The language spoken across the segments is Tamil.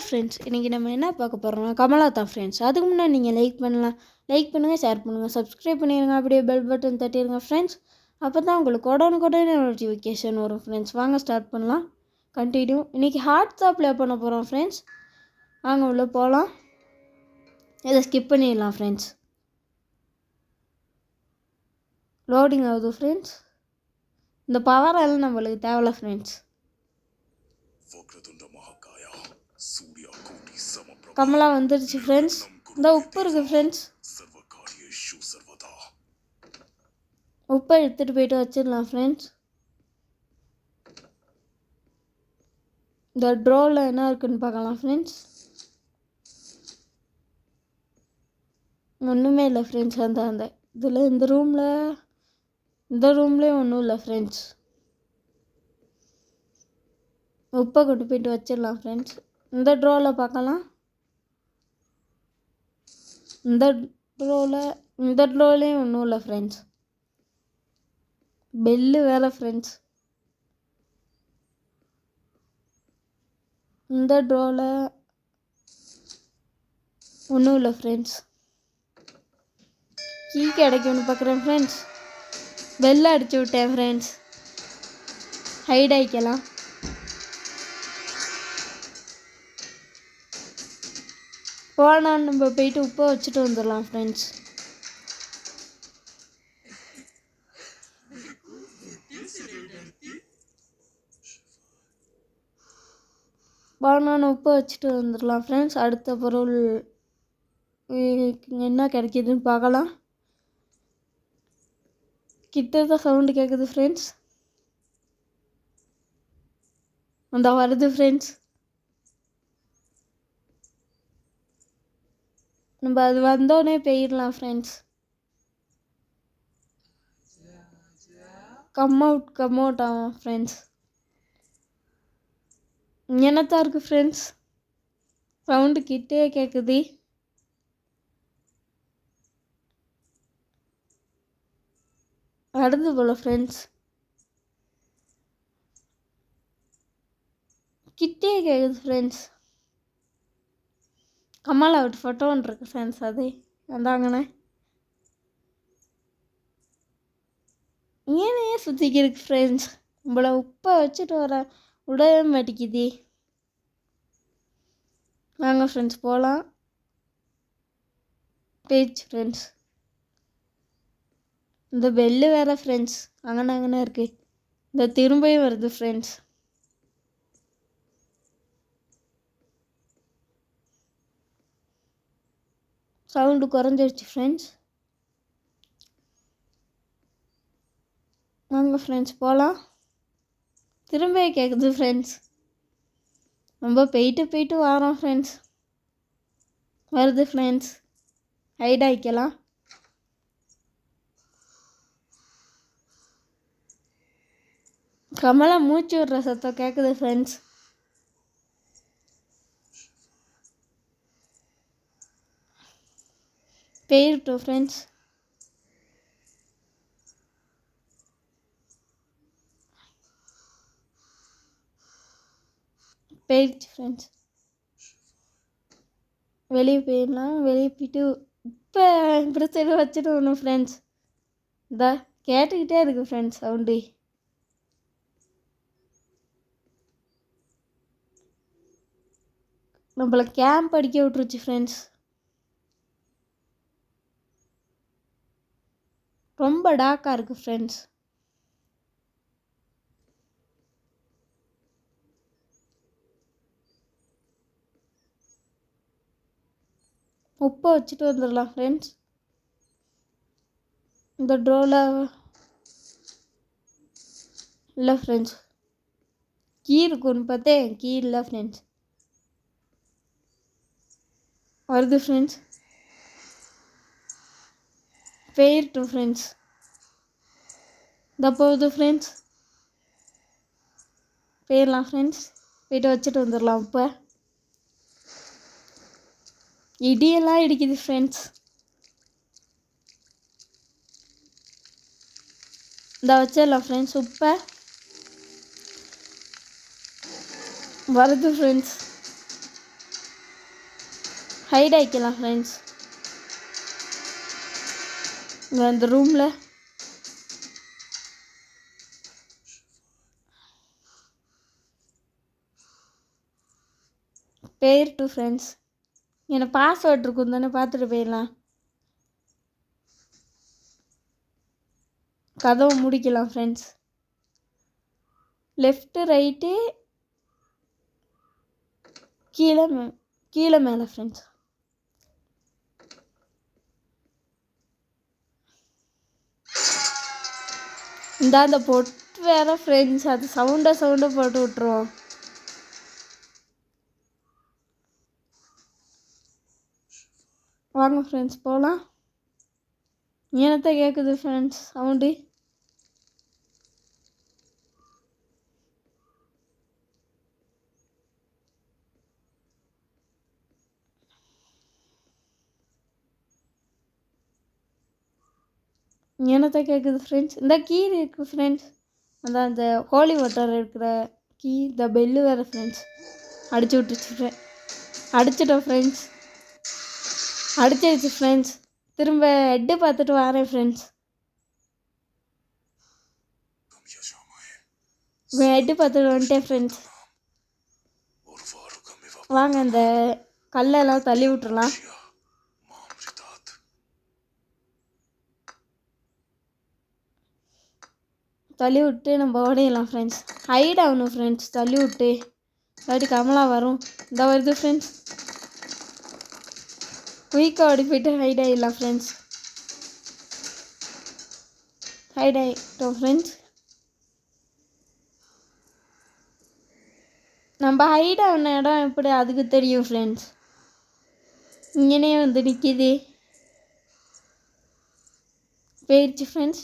ஃப்ரெண்ட்ஸ், இன்றைக்கி நம்ம என்ன பார்க்க போகிறோம்னா கமலா தான் ஃப்ரெண்ட்ஸ். அதுக்கு முன்னாடி நீங்கள் லைக் பண்ணுங்கள், ஷேர் பண்ணுங்கள், சப்ஸ்கிரைப் பண்ணிடுங்க, அப்படியே பெல் பட்டன் தட்டிடுங்க ஃப்ரெண்ட்ஸ். அப்போ தான் உங்களுக்கு உடனுக்குடனே நோட்டிஃபிகேஷன் வரும் ஃப்ரெண்ட்ஸ். வாங்க ஸ்டார்ட் பண்ணலாம். கண்டினியூ. இன்றைக்கி ஹாட்ஸாக ப்ளே பண்ண போகிறோம் ஃப்ரெண்ட்ஸ். வாங்க உள்ளே போகலாம். இதை ஸ்கிப் பண்ணிடலாம் ஃப்ரெண்ட்ஸ். லோடிங் ஆகுது ஃப்ரெண்ட்ஸ். இந்த பவர் எல்லாம் நம்மளுக்கு தேவையில்ல ஃப்ரெண்ட்ஸ். கமலா வந்துடுச்சு ஃப்ரெண்ட்ஸ். இந்த உப்பு இருக்குது ஃப்ரெண்ட்ஸ். உப்பை எடுத்துகிட்டு போயிட்டு வச்சிடலாம் ஃப்ரெண்ட்ஸ். இந்த ட்ரோவில் என்ன இருக்குன்னு பார்க்கலாம் ஃப்ரெண்ட்ஸ். ஒன்றுமே இல்லை ஃப்ரெண்ட்ஸ். அந்த இதில் இந்த ரூம்லேயும் ஒன்றும் இல்லை ஃப்ரெண்ட்ஸ். உப்பை கொண்டு போயிட்டு வச்சிடலாம் ஃப்ரெண்ட்ஸ். இந்த ட்ரோவில் பார்க்கலாம். இந்த ட்ரோலையும் ஒன்றும் இல்லை ஃப்ரெண்ட்ஸ். பெல்லு வேறு ஃப்ரெண்ட்ஸ். இந்த ட்ரோவில் ஒன்றும் இல்லை ஃப்ரெண்ட்ஸ். கீ கிடைக்கும்னு பார்க்குறேன் ஃப்ரெண்ட்ஸ். பெல்லை அடிச்சு விட்டேன் ஃப்ரெண்ட்ஸ். ஹைட் ஆகிக்கலாம். போனால் நம்ம போயிட்டு உப்பை வச்சுட்டு வந்துடலாம் ஃப்ரெண்ட்ஸ். போனால் உப்பை வச்சுட்டு வந்துடலாம் ஃப்ரெண்ட்ஸ். அடுத்த பொருள் என்ன கிடைக்கிதுன்னு பார்க்கலாம். கிட்ட தான் சவுண்டு கேட்குது ஃப்ரெண்ட்ஸ். அந்த வருது ஃப்ரெண்ட்ஸ். நம்ம அது வந்தோடனே போயிடலாம் ஃப்ரெண்ட்ஸ். கம் அவுட் ஆகும் ஃப்ரெண்ட்ஸ். என்னத்தான் இருக்குது ஃப்ரெண்ட்ஸ். சவுண்டு கிட்டே கேட்குது. அடுத்து போல ஃப்ரெண்ட்ஸ். கிட்டே கேட்குது ஃப்ரெண்ட்ஸ். கமலா விட்டு ஃபோட்டோ ஒன்று இருக்குது ஃப்ரெண்ட்ஸ். அது வந்தாங்கண்ணே. ஏனே சுற்றிக்கிருக்கு ஃப்ரெண்ட்ஸ். நம்மளை உப்பை வச்சுட்டு விடவே மாட்டேங்குது. வாங்க ஃப்ரெண்ட்ஸ் போகலாம். Page friends. இந்த பெல்லு வேறு ஃப்ரெண்ட்ஸ். அங்கன இருக்குது. இந்த திரும்பியும் வருது ஃப்ரெண்ட்ஸ். சவுண்டு குறைஞ்சிருச்சு ஃப்ரெண்ட்ஸ். வாங்க ஃப்ரெண்ட்ஸ் போகலாம். திரும்ப கேட்குது ஃப்ரெண்ட்ஸ். ரொம்ப போயிட்டு வரோம் ஃப்ரெண்ட்ஸ். வருது ஃப்ரெண்ட்ஸ். ஹைட் ஆகிக்கலாம். கமலா மூச்சு விடுற சத்தம் கேட்குது ஃப்ரெண்ட்ஸ். போயிட்டோம் ஃப்ரெண்ட்ஸ். போயிடுச்சு ஃப்ரெண்ட்ஸ். வெளியே போயிடலாம். வெளியே போயிட்டு இப்போ இப்படி சரி வச்சுட்டு வரணும் ஃப்ரெண்ட்ஸ். இந்த கேட்டுக்கிட்டே இருக்குது ஃப்ரெண்ட்ஸ் சவுண்டு. நம்மளை கேம்ப் அடிக்க விட்டுருச்சு ஃப்ரெண்ட்ஸ். ரொம்ப டார்க்காக இருக்குது ஃப்ரெண்ட்ஸ். உப்பை வச்சுட்டு வந்துடலாம் ஃப்ரெண்ட்ஸ். இந்த ட்ரோவில் இல்லை ஃப்ரெண்ட்ஸ். கீ இருக்குன்னு பார்த்தேன். கீ இல்லை ஃப்ரெண்ட்ஸ். வருது ஃப்ரெண்ட்ஸ். போயிட்டோம் ஃப்ரெண்ட்ஸ். இந்த போகுது ஃப்ரெண்ட்ஸ். போயிடலாம் ஃப்ரெண்ட்ஸ். போயிட்டு வச்சுட்டு வந்துடலாம். இப்போ இடியெல்லாம் இடிக்குது ஃப்ரெண்ட்ஸ். இந்த வச்சிடலாம் ஃப்ரெண்ட்ஸ். உப்பை வருது ஃப்ரெண்ட்ஸ். ஹைட் ஆகிக்கலாம் ஃப்ரெண்ட்ஸ். இந்த ரூமில் பேர் டு ஃப்ரெண்ட்ஸ். எனக்கு பாஸ்வேர்ட் இருக்கும் தானே, பார்த்துட்டு போயிடலாம். கதவை முடிக்கலாம் ஃப்ரெண்ட்ஸ். லெஃப்ட்டு ரைட்டு கீழே மேலே ஃப்ரெண்ட்ஸ். அந்த பொட்டு வேறு ஃப்ரெண்ட்ஸ், அது சவுண்டை போட்டு விட்ருவோம். வாங்க ஃப்ரெண்ட்ஸ் போகலாம். என்னத்தை கேட்குது ஃப்ரெண்ட்ஸ் சவுண்டு? என்னத்தை கேட்குது ஃப்ரெண்ட்ஸ்? இந்த கீ இருக்குது ஃப்ரெண்ட்ஸ், அந்த ஹோலி வாட்டர் இருக்கிற கீ. இந்த பெல்லு வேறு ஃப்ரெண்ட்ஸ் அடிச்சிட்டோம் ஃப்ரெண்ட்ஸ். அடிச்சிருச்சு ஃப்ரெண்ட்ஸ். திரும்ப ஹெட்டு பார்த்துட்டு வரேன் ஃப்ரெண்ட்ஸ். ஹெட்டு பார்த்துட்டு வந்துட்டேன் ஃப்ரெண்ட்ஸ். வாங்க அந்த கல்லெல்லாம் தள்ளி விட்டுறலாம். தள்ளி விட்டு நம்ம ஓடையலாம் ஃப்ரெண்ட்ஸ். ஹைட் ஆகணும் ஃப்ரெண்ட்ஸ், தள்ளி விட்டு. இல்லாட்டி கமலா வரும். இந்த வருது ஃப்ரெண்ட்ஸ். குயிக்காக ஓடி போய்ட்டு ஹைட் ஆகிடலாம் ஃப்ரெண்ட்ஸ். ஹைட் ஆகிட்டோம் ஃப்ரெண்ட்ஸ். நம்ம ஹைட் ஆன இடம் எப்படி அதுக்கு தெரியும் ஃப்ரெண்ட்ஸ். இங்கனே வந்து நிற்கிது. போயிடுச்சு ஃப்ரெண்ட்ஸ்.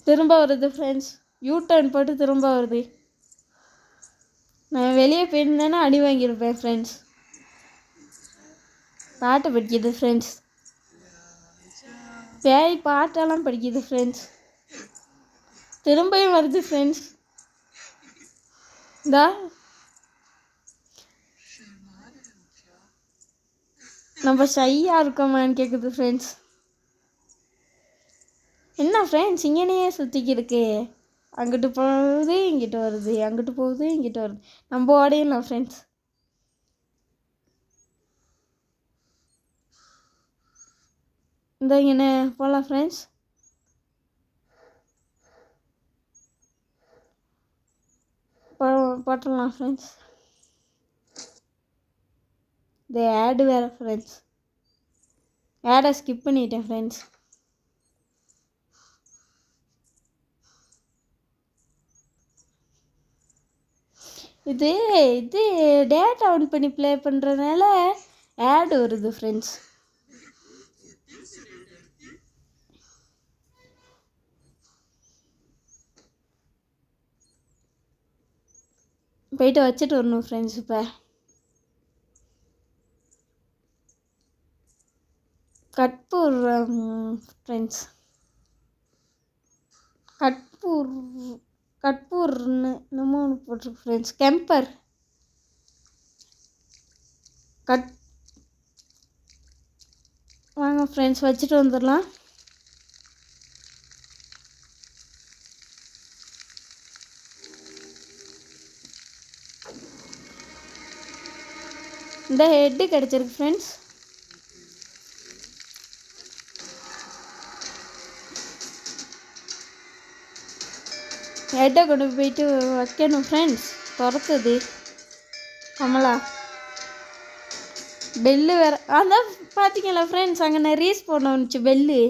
திரும்ப வருது ஃப்ரெண்ட்ஸ். யூ டர்ன் போட்டு திரும்ப வருது. நான் வெளியே போயிருந்தேன்னா அடி வாங்கியிருப்பேன் ஃப்ரெண்ட்ஸ். பாட்டு படிக்குது ஃப்ரெண்ட்ஸ். பேய் பாட்டெல்லாம் படிக்குது ஃப்ரெண்ட்ஸ். திரும்பியும் வருது ஃப்ரெண்ட்ஸ். நம்ம ஷையாக இருக்கோமான்னு கேட்குது ஃப்ரெண்ட்ஸ். என்ன ஃப்ரெண்ட்ஸ் இங்கேனே சுற்றிக்கி இருக்கு. அங்கிட்டு போகுது இங்கிட்டு வருது, அங்கிட்டு போகுது இங்கிட்டு வருது. நம்ம ஓடையலாம் ஃப்ரெண்ட்ஸ். இங்கே போகலாம் ஃப்ரெண்ட்ஸ். போட்டலாம் ஃப்ரெண்ட்ஸ். இந்த ஆடு வேறு ஃப்ரெண்ட்ஸ். ஆடை ஸ்கிப் பண்ணிட்டேன் ஃப்ரெண்ட்ஸ். இது டேட்டா ஆன் பண்ணி ப்ளே பண்ணுறதுனால ஆடு வருது ஃப்ரெண்ட்ஸ். போயிட்டு வச்சுட்டு வரணும் ஃப்ரெண்ட்ஸ். இப்போ கற்பூர் ஃப்ரெண்ட்ஸ். கற்பூர்னு நம்ம ஒன்று போட்டிருக்கு ஃப்ரெண்ட்ஸ். கெம்பர் வாங்க ஃப்ரெண்ட்ஸ் வச்சுட்டு வந்துடலாம். இந்த ஹெட்டு கிடச்சிருக்கு ஃப்ரெண்ட்ஸ். ஹெட்டை கொண்டு போயிட்டு வைக்கணும் ஃப்ரெண்ட்ஸ். துரத்துது கமலா. பெல்லு வேறு அதான் பார்த்தீங்களா ஃப்ரெண்ட்ஸ், அங்கே நிறைய ஸ்போன் வந்துச்சு பெல்லு.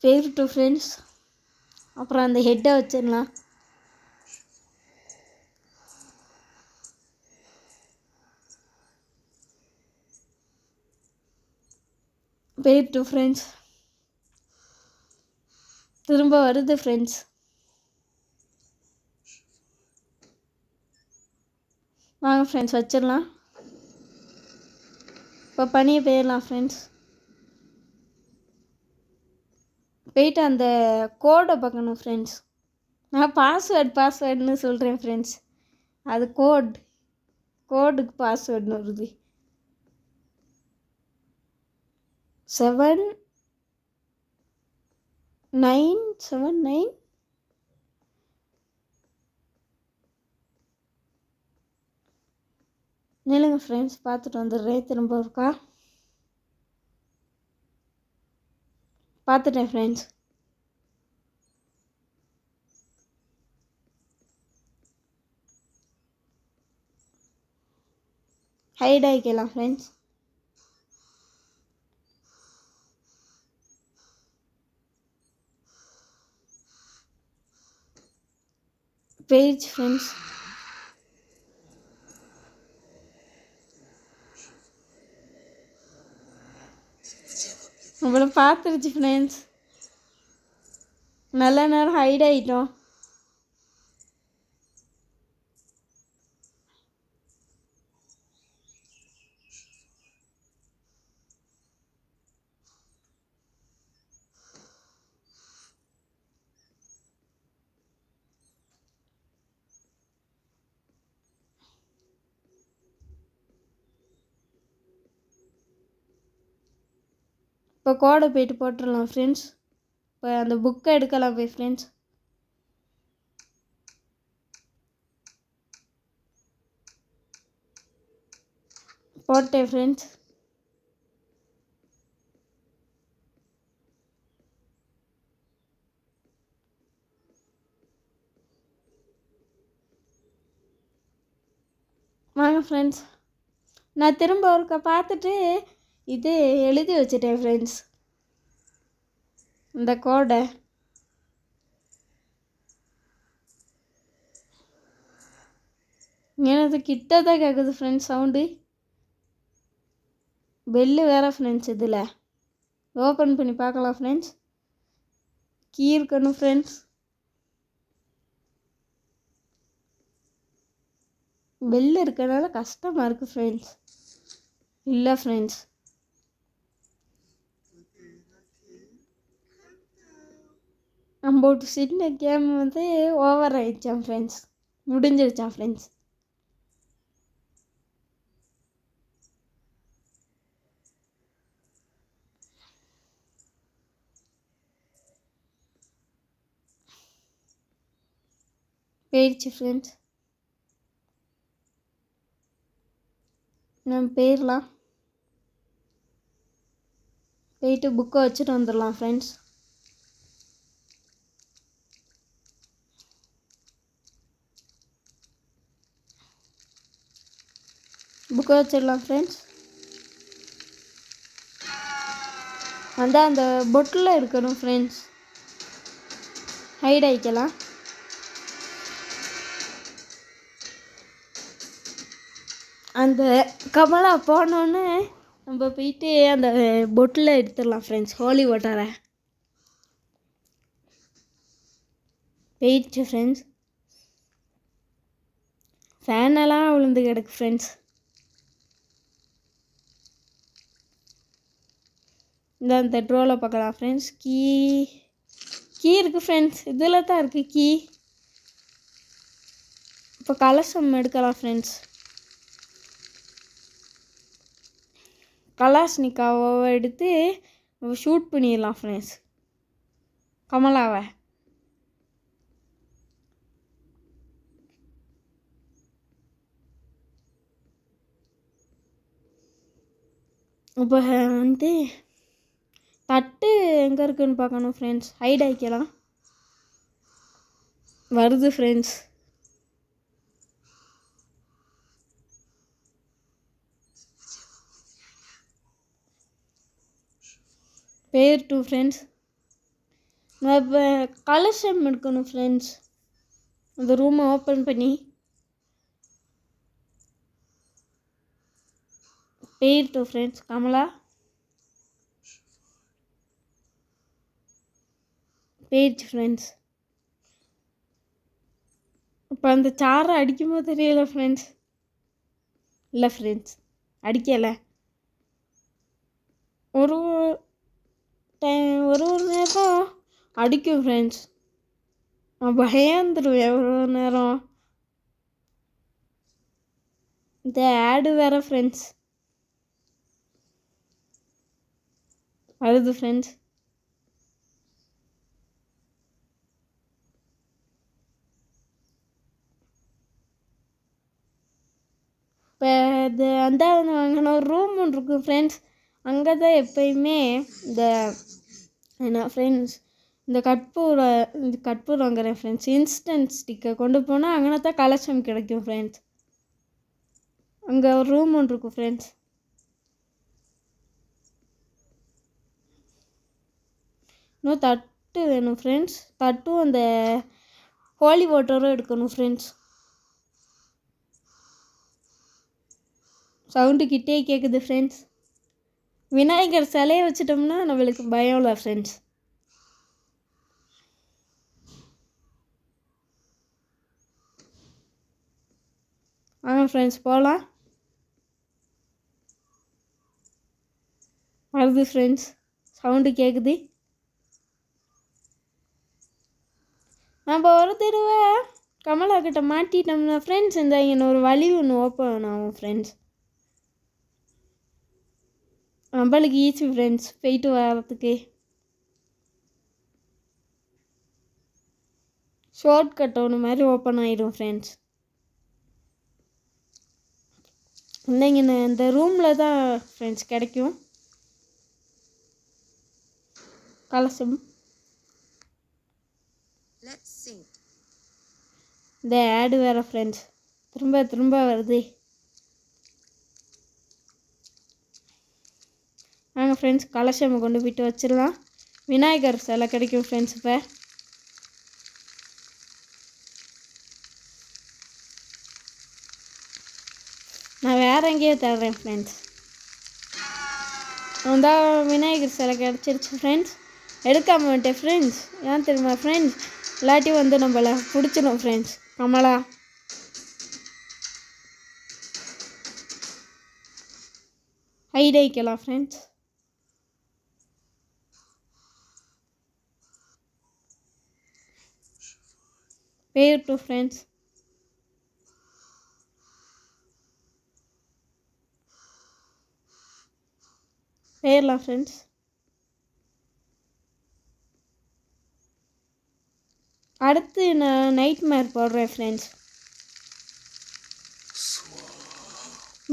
போயிட்டு ஃப்ரெண்ட்ஸ். அப்புறம் அந்த ஹெட்டை வச்சிடலாம். போயிட்டு ஃப்ரெண்ட்ஸ். திரும்ப வருது ஃப்ரெண்ட்ஸ். வாங்க ஃப்ரெண்ட்ஸ் வச்சிடலாம். இப்போ பனியை போயிடலாம் ஃப்ரெண்ட்ஸ். போயிட்டு அந்த கோடை பார்க்கணும் ஃப்ரெண்ட்ஸ். நான் பாஸ்வேர்டுன்னு சொல்கிறேன் ஃப்ரெண்ட்ஸ். அது கோடுக்கு பாஸ்வேர்டுன்னு வருது. 7979. நில்லுங்க ஃப்ரெண்ட்ஸ், பார்த்துட்டு வந்துடுறேன். திரும்ப இருக்கா பார்த்துட்டேன் ஃப்ரெண்ட்ஸ். ஹைட் ஆகிக்கலாம் ஃப்ரெண்ட்ஸ். Page friends. உங்களை பார்த்துருச்சு ஃப்ரெண்ட்ஸ். நல்ல நேரம் ஹைட் ஆகிட்டோம். இப்போ கோடை போய்ட்டு போட்டுடலாம் ஃப்ரெண்ட்ஸ். இப்போ அந்த புக்கை எடுக்கலாம் போய் ஃப்ரெண்ட்ஸ். போட்டேன் ஃப்ரெண்ட்ஸ். வாங்க ஃப்ரெண்ட்ஸ், நான் திரும்ப ஒருக்கா பார்த்துட்டு இது எழுதி வச்சுட்டேன் ஃப்ரெண்ட்ஸ், இந்த கோடை. எனது கிட்ட தான் கேட்குது ஃப்ரெண்ட்ஸ் சவுண்டு. பெல்லு வேறு ஃப்ரெண்ட்ஸ். இதில் ஓப்பன் பண்ணி பார்க்கலாம் ஃப்ரெண்ட்ஸ். கீ இருக்கணும் ஃப்ரெண்ட்ஸ். பெல்லு இருக்கிறனால கஷ்டமாக இருக்குது ஃப்ரெண்ட்ஸ். இல்லை ஃப்ரெண்ட்ஸ், நம்ம ஒரு சின்ன கேம் வந்து ஓவர் ஆகிடுச்சான் ஃப்ரெண்ட்ஸ். முடிஞ்சிருச்சான் ஃப்ரெண்ட்ஸ். போயிடுச்சு ஃப்ரெண்ட்ஸ். நம்ம போயிடலாம். போயிட்டு புக்கை வச்சுட்டு வந்துடலாம் ஃப்ரெண்ட்ஸ். புக்கை வச்சிடலாம் ஃப்ரெண்ட்ஸ். அந்த பொட்டில் இருக்கணும் ஃப்ரெண்ட்ஸ். ஹைட் ஆகிக்கலாம். அந்த கமலா போனோன்னே நம்ம போயிட்டு அந்த பொட்டில் எடுத்துடலாம் ஃப்ரெண்ட்ஸ். ஹோலி வாட்டரை போயிடுச்சு ஃப்ரெண்ட்ஸ். ஃபேனெல்லாம் விழுந்து கிடக்கு ஃப்ரெண்ட்ஸ். இந்த ட்ரோவில் பார்க்கலாம் ஃப்ரெண்ட்ஸ். கீ இருக்குது ஃப்ரெண்ட்ஸ். இதில் தான் இருக்குது கீ. இப்போ கலசம் எடுக்கலாம் ஃப்ரெண்ட்ஸ். கலாஷ்னிக்காவை எடுத்து ஷூட் பண்ணிடலாம் ஃப்ரெண்ட்ஸ், கமலாவை. இப்போ வந்து தட்டு எங்கே இருக்குதுன்னு பார்க்கணும் ஃப்ரெண்ட்ஸ். ஹைட் ஆகிக்கலாம். வருது ஃப்ரெண்ட்ஸ். பேர் 2 ஃப்ரெண்ட்ஸ். நான் இப்போ கலசம் எடுக்கணும் ஃப்ரெண்ட்ஸ். அந்த ரூமை ஓப்பன் பண்ணி பேர் 2 ஃப்ரெண்ட்ஸ். Kamala page friends. இப்போ அந்த சாரை அடிக்கும்போது தெரியல ஃப்ரெண்ட்ஸ். இல்லை ஃப்ரெண்ட்ஸ், அடிக்கலை. ஒரு ஒரு நேரம் அடிக்கும் ஃப்ரெண்ட்ஸ். நான் பயந்துருவேன் ஒரு நேரம். இந்த ஆடு வேறு ஃப்ரெண்ட்ஸ் வருது ஃப்ரெண்ட்ஸ். இப்போ இது அந்த வாங்கின ஒரு ரூம் ஒன்று இருக்கும் ஃப்ரெண்ட்ஸ். அங்கே தான் எப்பயுமே இந்த என்ன ஃப்ரெண்ட்ஸ் இந்த கற்பூரம் வாங்குறேன் ஃப்ரெண்ட்ஸ். இன்ஸ்டன்ட் ஸ்டிக்கை கொண்டு போனால் அங்கே தான் கலெக்ஷன் கிடைக்கும் ஃப்ரெண்ட்ஸ். அங்கே ஒரு ரூம் ஒன்று இருக்கும் ஃப்ரெண்ட்ஸ். இன்னும் தட்டு வேணும் ஃப்ரெண்ட்ஸ். தட்டும் அந்த ஹோலி வாட்டரும் எடுக்கணும் ஃப்ரெண்ட்ஸ். சவுண்டு கிட்டே கேட்குது ஃப்ரெண்ட்ஸ். விநாயகர் சிலையை வச்சிட்டோம்னா நம்மளுக்கு பயம் இல்லை ஃப்ரெண்ட்ஸ். வாங்க ஃப்ரெண்ட்ஸ் போகலாம். வருது ஃப்ரெண்ட்ஸ், சவுண்டு கேட்குது. நம்ம ஒரு தடவை கமலா கிட்ட மாட்டிட்டோம்னா ஃப்ரெண்ட்ஸ் இந்த இங்கே ஒரு வழி ஒன்று ஓப்பன் ஆகும் ஃப்ரெண்ட்ஸ். நம்மளுக்கு ஈஸி ஃப்ரெண்ட்ஸ் போயிட்டு வரத்துக்கு. ஷார்ட் கட் ஒன்று மாதிரி ஓப்பன் ஆகிடும் ஃப்ரெண்ட்ஸ். இங்கே இந்த ரூமில் தான் ஃப்ரெண்ட்ஸ் கிடைக்கும் கலசம். இந்த ஆடு வேறு ஃப்ரெண்ட்ஸ் திரும்ப திரும்ப வருது. நாங்கள் ஃப்ரெண்ட்ஸ் கலசம் கொண்டு போய்ட்டு வச்சிடலாம். விநாயகர் சிலை கிடைக்கும் ஃப்ரெண்ட்ஸ். இப்போ நான் வேறு எங்கேயோ தர்றேன் ஃப்ரெண்ட்ஸ். தான் விநாயகர் சிலை கிடச்சிருச்சு ஃப்ரெண்ட்ஸ். எடுக்காம வந்துட்டேன் ஃப்ரெண்ட்ஸ். ஏன் தெரியுமா ஃப்ரெண்ட்ஸ், இல்லாட்டி வந்து நம்மளை பிடிச்சிடும் ஃப்ரெண்ட்ஸ். கமலா ஹைட் ஆகிக்கலாம் ஃப்ரெண்ட்ஸ். போயிட்டு ஃப்ரெண்ட்ஸ். போயிடலாம் ஃப்ரெண்ட்ஸ். அடுத்து நான் நைட் மேர் போடுறேன் ஃப்ரெண்ட்ஸ்.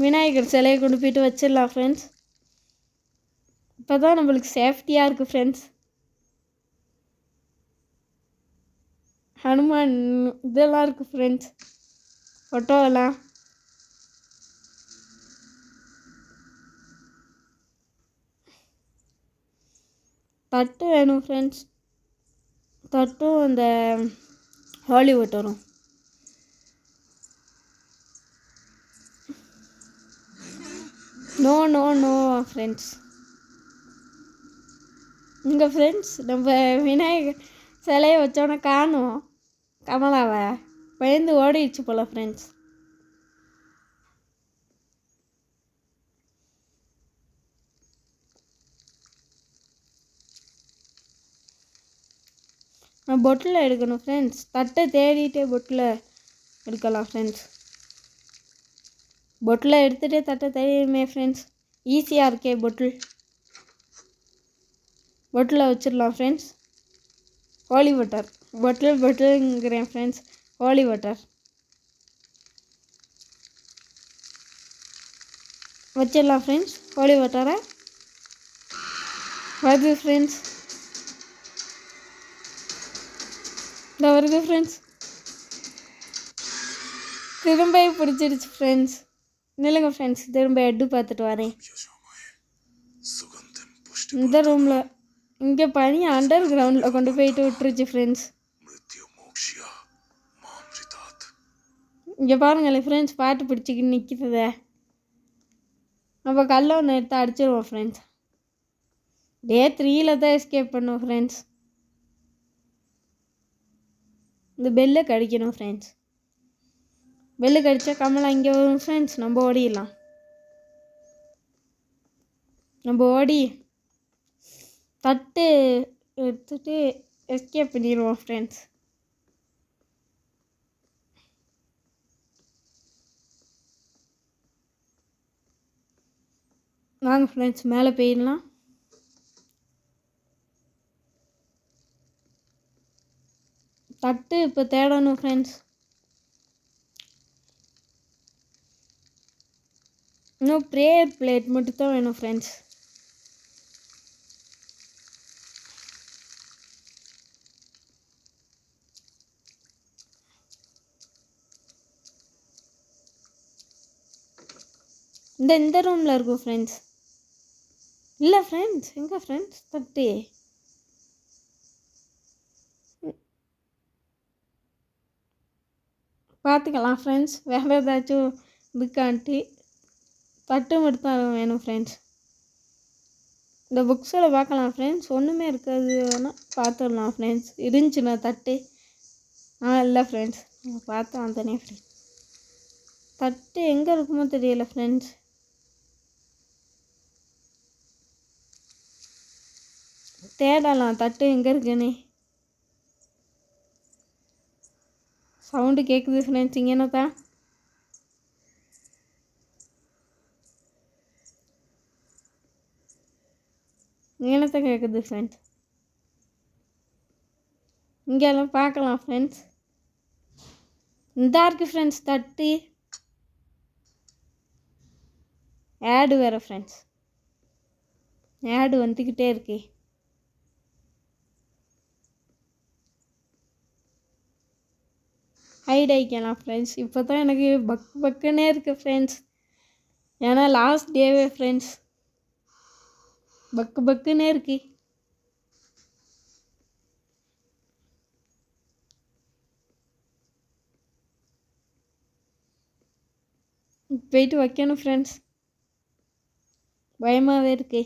விநாயகர் சிலையை கொண்டு போய்ட்டு வச்சிடலாம் ஃப்ரெண்ட்ஸ். இப்போ தான் நம்மளுக்கு சேஃப்டியாக இருக்குது ஃப்ரெண்ட்ஸ். ஹனுமான் இதெல்லாம் இருக்குது ஃப்ரெண்ட்ஸ், ஃபோட்டோவெல்லாம். தட்டு வேணும் ஃப்ரெண்ட்ஸ். தட்டும் இந்த ஹாலிவுட் வரும். No no no friends. இங்கே ஃப்ரெண்ட்ஸ் நம்ம விநாயகர் சிலையை வச்சோன்னே காணும் கமலாவை. பயந்து ஓடிடுச்சு போல் ஃப்ரெண்ட்ஸ். நான் பொட்டில் எடுக்கணும் ஃப்ரெண்ட்ஸ். தட்டை தேடிட்டே பொட்டில் எடுக்கலாம் ஃப்ரெண்ட்ஸ். பொட்டில் எடுத்துகிட்டே தட்டை தேடிடுமே ஃப்ரெண்ட்ஸ். ஈஸியாக இருக்கே பொட்டில். பொட்டில் வச்சிடலாம் ஃப்ரெண்ட்ஸ். ஹோலி வாட்டர் பொட்டிலுங்கிறேன் ஃப்ரெண்ட்ஸ். ஹோலி வாட்டர் வச்சிடலாம் ஃப்ரெண்ட்ஸ். ஹோலி வாட்டரை வருது ஃப்ரெண்ட்ஸ். இந்த வருது ஃப்ரெண்ட்ஸ். திரும்ப பிடிச்சிடுச்சு ஃப்ரெண்ட்ஸ். நில்லுங்க ஃப்ரெண்ட்ஸ், திரும்ப எட்டு பார்த்துட்டு வரேன். இந்த ரூமில் இங்கே பனி அண்டர் கிரவுண்டில் கொண்டு போயிட்டு விட்டுருச்சு ஃப்ரெண்ட்ஸ். இங்கே பாருங்களேன் ஃப்ரெண்ட்ஸ், பாட்டு பிடிச்சிக்கின்னு நிற்கிறத. நம்ம கல்லை ஒன்று எடுத்து அடிச்சிடுவோம் ஃப்ரெண்ட்ஸ். டே 3 தான் எஸ்கேப் பண்ணுவோம் ஃப்ரெண்ட்ஸ். இந்த பெல்லை கடிக்கணும் ஃப்ரெண்ட்ஸ். பெல்லு கடிச்சா கமலா இங்கே வரும் ஃப்ரெண்ட்ஸ். நம்ம ஓடிடலாம். நம்ம ஓடி தட்டு எடுத்துகிட்டு எஸ்கேப் பண்ணிடுவோம் ஃப்ரெண்ட்ஸ். வாங்க ஃப்ரெண்ட்ஸ் மேலே போயிடலாம். தட்டு இப்போ தேடணும் ஃப்ரெண்ட்ஸ். இன்னும் ப்ரேயர் பிளேட் மட்டும் தான் வேணும் ஃப்ரெண்ட்ஸ். இந்த ரூமில் இருக்கும் ஃப்ரெண்ட்ஸ். இல்லை ஃப்ரெண்ட்ஸ், எங்கே ஃப்ரெண்ட்ஸ் தட்டு? பார்த்துக்கலாம் ஃப்ரெண்ட்ஸ். வேறு ஏதாச்சும் இதுக்காண்டி தட்டு மட்டும் தான் வேணும் ஃப்ரெண்ட்ஸ். இந்த புக்ஸில் பார்க்கலாம் ஃப்ரெண்ட்ஸ். ஒன்றுமே இருக்காது, வேணால் பார்த்துடலாம் ஃப்ரெண்ட்ஸ். இருந்துச்சுண்ணா தட்டு. இல்லை ஃப்ரெண்ட்ஸ், பார்த்தோம் அந்தனே ஃப்ரெண்ட்ஸ். தட்டு எங்கே இருக்குமோ தெரியல ஃப்ரெண்ட்ஸ். தேடலாம் தட்டு எங்கே இருக்குன்னு. சவுண்டு கேட்குது ஃப்ரெண்ட்ஸ். இங்கே என்னத்தான் என்னத்தை கேட்குது ஃப்ரெண்ட்ஸ். இங்கெல்லாம் பார்க்கலாம் ஃப்ரெண்ட்ஸ். இந்த இருக்குது ஃப்ரெண்ட்ஸ் தட்டு. ஆடு வேறு ஃப்ரெண்ட்ஸ். ஆடு வந்துக்கிட்டே இருக்கு. ஹைட் ஆகிக்கலாம் ஃப்ரெண்ட்ஸ். இப்போ தான் எனக்கு பக்குன்னே இருக்குது ஃப்ரெண்ட்ஸ். ஏன்னா லாஸ்ட் டேவே ஃப்ரெண்ட்ஸ். பக்குன்னே இருக்கு. போயிட்டு வைக்கணும் ஃப்ரெண்ட்ஸ். பயமாகவே இருக்கு.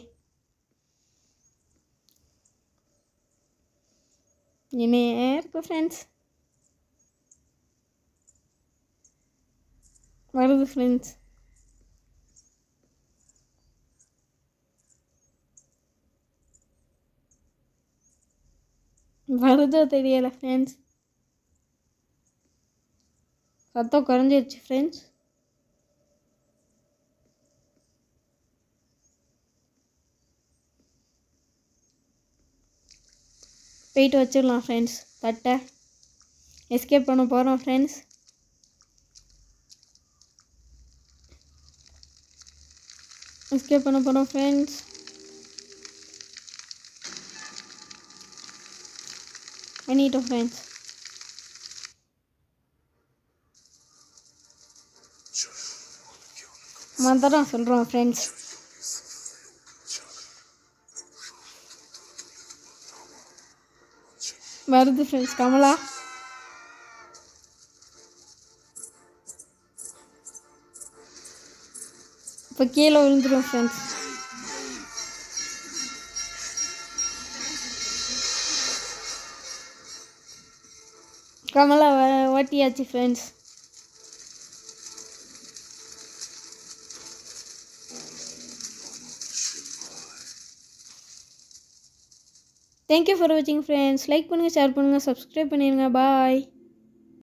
இனியே இருக்கு ஃப்ரெண்ட்ஸ். வருது ஃப்ரெண்ட்ஸ். வருதோ தெரியலை ஃப்ரெண்ட்ஸ். சத்தம் குறைஞ்சிருச்சு ஃப்ரெண்ட்ஸ். போயிட்டு வச்சிடலாம் ஃப்ரெண்ட்ஸ் தட்டை. எஸ்கேப் பண்ண போகிறோம் ஃப்ரெண்ட்ஸ். எஸ்கேப் பண்ண போகிறோம் ஃப்ரெண்ட்ஸ். பண்ணிட்டோம் ஃப்ரெண்ட்ஸ். மந்திரம் சொல்கிறோம் ஃப்ரெண்ட்ஸ். வருது ஃப்ரெண்ட்ஸ் கமலா. இப்போ கீழே விழுந்துடும் ஃப்ரெண்ட்ஸ். கமலா ஓட்டியாச்சு ஃப்ரெண்ட்ஸ். தேங்க்யூ ஃபார் வாட்சிங் ஃப்ரெண்ட்ஸ். லைக் பண்ணுங்கள், ஷேர் பண்ணுங்கள், சப்ஸ்கிரைப் பண்ணிடுங்க. பாய்.